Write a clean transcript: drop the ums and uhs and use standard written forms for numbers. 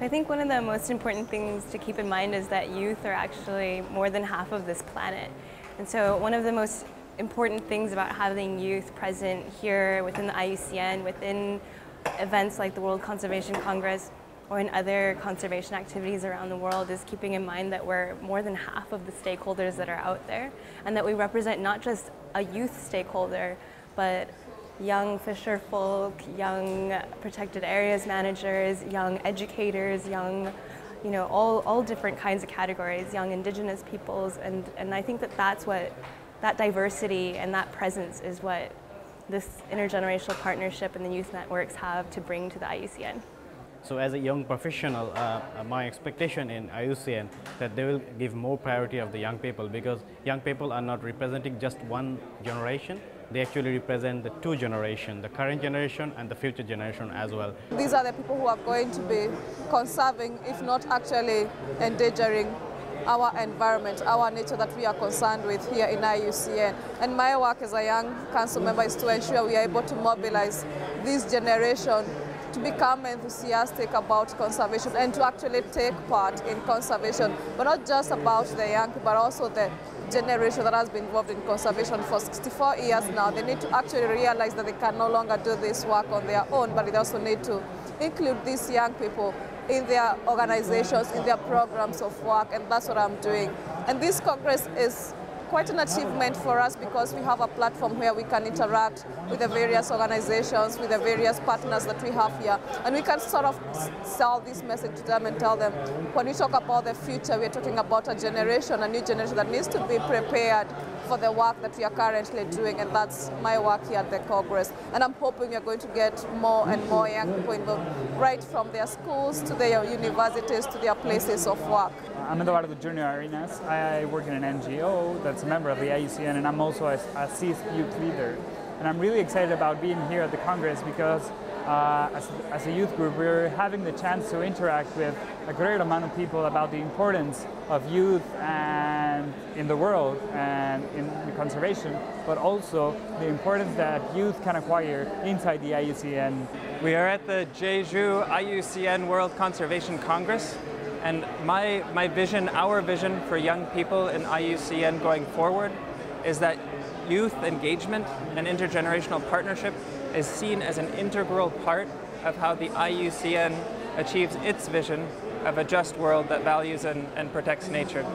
I think one of the most important things to keep in mind is that youth are actually more than half of this planet. And so one of the most important things about having youth present here within the IUCN, within events like the World Conservation Congress, or in other conservation activities around the world, is keeping in mind that we're more than half of the stakeholders that are out there, and that we represent not just a youth stakeholder, but young fisher folk, young protected areas managers, young educators, young, all different kinds of categories, young indigenous peoples, and I think that that diversity and that presence is what this intergenerational partnership and the youth networks have to bring to the IUCN. So as a young professional, my expectation in IUCN that they will give more priority of the young people, because young people are not representing just one generation. They actually represent the two generations, the current generation and the future generation as well. These are the people who are going to be conserving, if not actually endangering, our environment, our nature that we are concerned with here in IUCN. And my work as a young council member is to ensure we are able to mobilize this generation to become enthusiastic about conservation and to actually take part in conservation, but not just about the young people, but also the generation that has been involved in conservation for 64 years now. They need to actually realize that they can no longer do this work on their own, but they also need to include these young people in their organizations, in their programs of work, and that's what I'm doing. And this Congress is quite an achievement for us because we have a platform where we can interact with the various organizations, with the various partners that we have here, and we can sort of sell this message to them and tell them, when we talk about the future, we're talking about a generation, a new generation that needs to be prepared for the work that we are currently doing, and that's my work here at the Congress. And I'm hoping we're going to get more and more young people involved, right from their schools to their universities to their places of work. I'm Eduardo Junior Arenas. I work in an NGO that's a member of the IUCN, and I'm also a CIS youth leader. And I'm really excited about being here at the Congress because as a youth group, we're having the chance to interact with a great amount of people about the importance of youth and in the world and in conservation, but also the importance that youth can acquire inside the IUCN. We are at the Jeju IUCN World Conservation Congress, and my vision, our vision for young people in IUCN going forward is that youth engagement and intergenerational partnership is seen as an integral part of how the IUCN achieves its vision of a just world that values and protects nature.